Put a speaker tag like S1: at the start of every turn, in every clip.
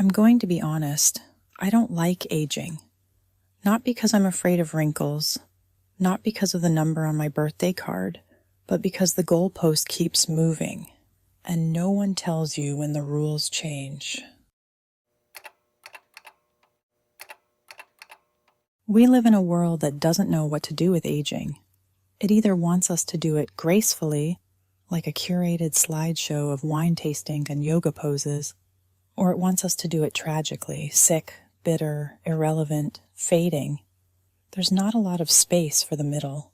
S1: I'm going to be honest, I don't like aging. Not because I'm afraid of wrinkles, not because of the number on my birthday card, but because the goalpost keeps moving, and no one tells you when the rules change. We live in a world that doesn't know what to do with aging. It either wants us to do it gracefully, like a curated slideshow of wine tasting and yoga poses, or it wants us to do it tragically, sick, bitter, irrelevant, fading. There's not a lot of space for the middle,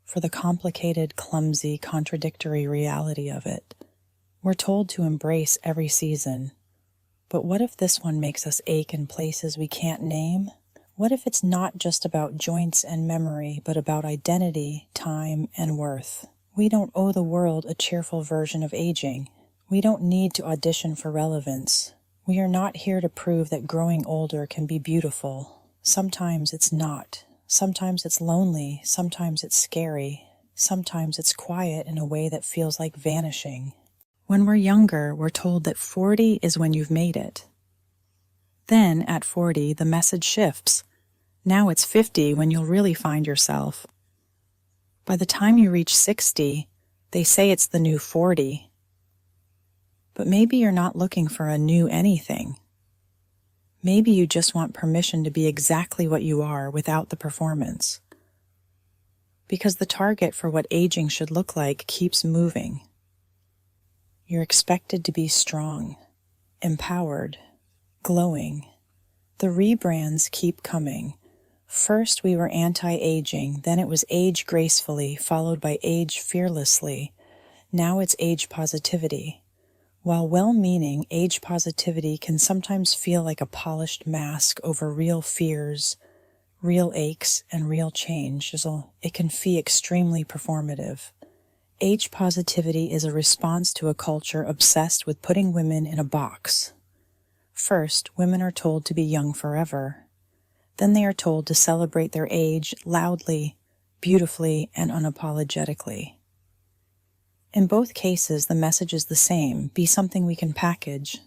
S1: for the complicated, clumsy, contradictory reality of it. We're told to embrace every season, but what if this one makes us ache in places we can't name? What if it's not just about joints and memory, but about identity, time, and worth? We don't owe the world a cheerful version of aging. We don't need to audition for relevance. We are not here to prove that growing older can be beautiful. Sometimes it's not. Sometimes it's lonely. Sometimes it's scary. Sometimes it's quiet in a way that feels like vanishing. When we're younger, we're told that 40 is when you've made it. Then, at 40, the message shifts. Now it's 50 when you'll really find yourself. By the time you reach 60, they say it's the new 40. But maybe you're not looking for a new anything. Maybe you just want permission to be exactly what you are without the performance. Because the target for what aging should look like keeps moving. You're expected to be strong, empowered, glowing. The rebrands keep coming. First we were anti-aging, then it was age gracefully, followed by age fearlessly. Now it's age positivity. While well-meaning, age positivity can sometimes feel like a polished mask over real fears, real aches, and real change. It can feel extremely performative. Age positivity is a response to a culture obsessed with putting women in a box. First, women are told to be young forever. Then they are told to celebrate their age loudly, beautifully, and unapologetically. In both cases, the message is the same: be something we can package.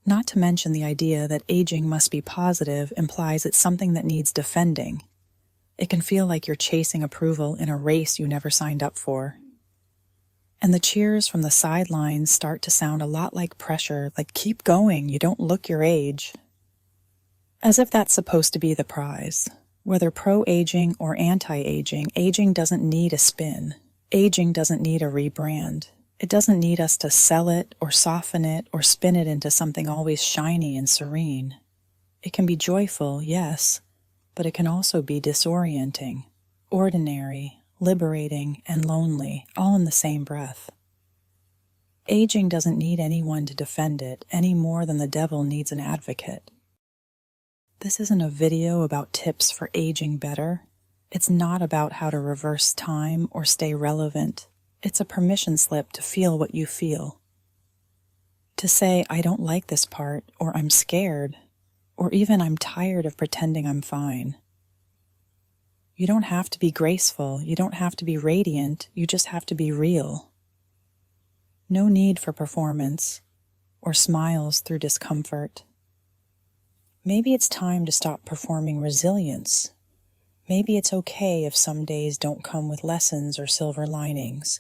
S1: Not to mention the idea that aging must be positive implies it's something that needs defending. It can feel like you're chasing approval in a race you never signed up for. And the cheers from the sidelines start to sound a lot like pressure, like keep going, you don't look your age. As if that's supposed to be the prize. Whether pro-aging or anti-aging, aging doesn't need a spin. Aging doesn't need a rebrand. It doesn't need us to sell it or soften it or spin it into something always shiny and serene. It can be joyful, yes, but it can also be disorienting, ordinary, liberating, and lonely, all in the same breath. Aging doesn't need anyone to defend it any more than the devil needs an advocate. This isn't a video about tips for aging better. It's not about how to reverse time or stay relevant. It's a permission slip to feel what you feel. To say, I don't like this part, or I'm scared, or even I'm tired of pretending I'm fine. You don't have to be graceful, you don't have to be radiant, you just have to be real. No need for performance, or smiles through discomfort. Maybe it's time to stop performing resilience. Maybe it's okay if some days don't come with lessons or silver linings.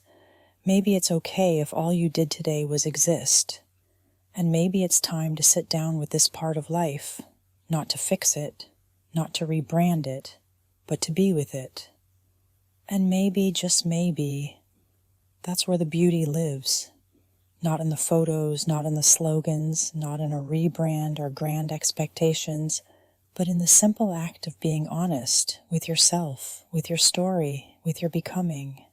S1: Maybe it's okay if all you did today was exist. And maybe it's time to sit down with this part of life, not to fix it, not to rebrand it, but to be with it. And maybe, just maybe, that's where the beauty lives. Not in the photos, not in the slogans, not in a rebrand or grand expectations, but in the simple act of being honest with yourself, with your story, with your becoming.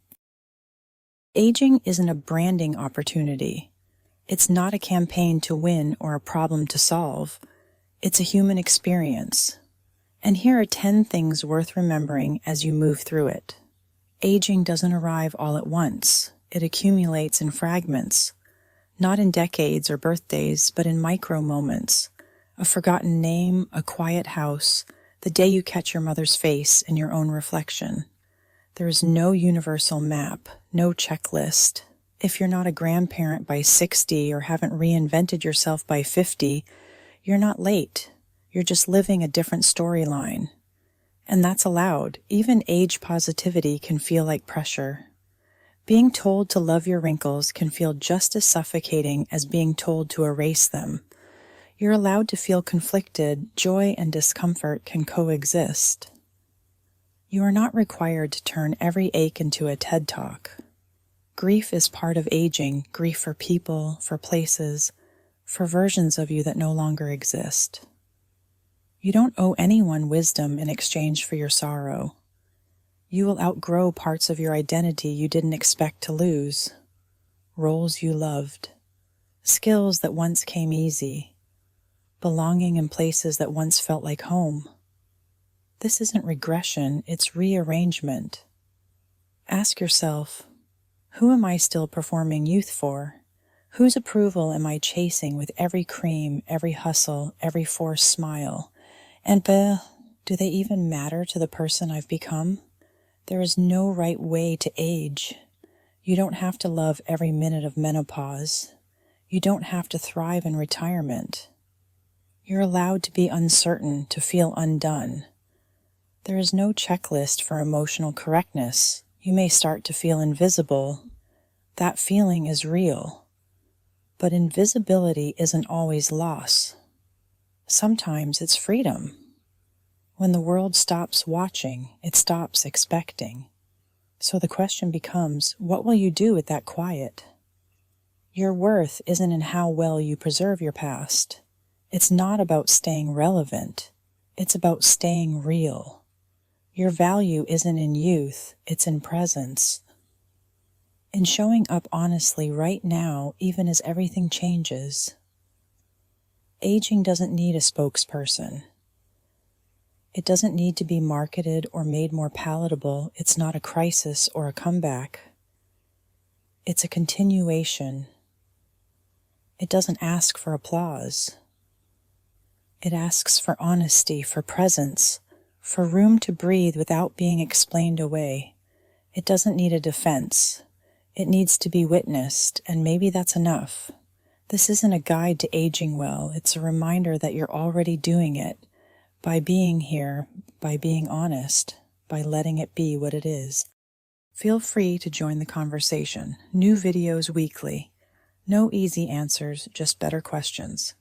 S1: Aging isn't a branding opportunity. It's not a campaign to win or a problem to solve. It's a human experience. And here are 10 things worth remembering as you move through it. Aging doesn't arrive all at once. It accumulates in fragments, not in decades or birthdays, but in micro moments. A forgotten name, a quiet house, the day you catch your mother's face in your own reflection. There is no universal map, no checklist. If you're not a grandparent by 60 or haven't reinvented yourself by 50, You're not late. You're just living a different storyline. And that's allowed. Even age positivity can feel like pressure. Being told to love your wrinkles can feel just as suffocating as being told to erase them. You're allowed to feel conflicted. Joy and discomfort can coexist. You are not required to turn every ache into a TED Talk. Grief is part of aging, grief for people, for places, for versions of you that no longer exist. You don't owe anyone wisdom in exchange for your sorrow. You will outgrow parts of your identity you didn't expect to lose, roles you loved, skills that once came easy, belonging in places that once felt like home. This isn't regression, it's rearrangement. Ask yourself, who am I still performing youth for? Whose approval am I chasing with every cream, every hustle, every forced smile? And do they even matter to the person I've become? There is no right way to age. You don't have to love every minute of menopause. You don't have to thrive in retirement. You're allowed to be uncertain, to feel undone. There is no checklist for emotional correctness. You may start to feel invisible. That feeling is real. But invisibility isn't always loss. Sometimes it's freedom. When the world stops watching, it stops expecting. So the question becomes, what will you do with that quiet? Your worth isn't in how well you preserve your past. It's not about staying relevant. It's about staying real. Your value isn't in youth, it's in presence. In showing up honestly right now, even as everything changes. Aging doesn't need a spokesperson. It doesn't need to be marketed or made more palatable. It's not a crisis or a comeback. It's a continuation. It doesn't ask for applause. It asks for honesty, for presence, for room to breathe without being explained away. It doesn't need a defense. It needs to be witnessed, and maybe that's enough. This isn't a guide to aging well. It's a reminder that you're already doing it by being here, by being honest, by letting it be what it is. Feel free to join the conversation. New videos weekly. No easy answers, just better questions.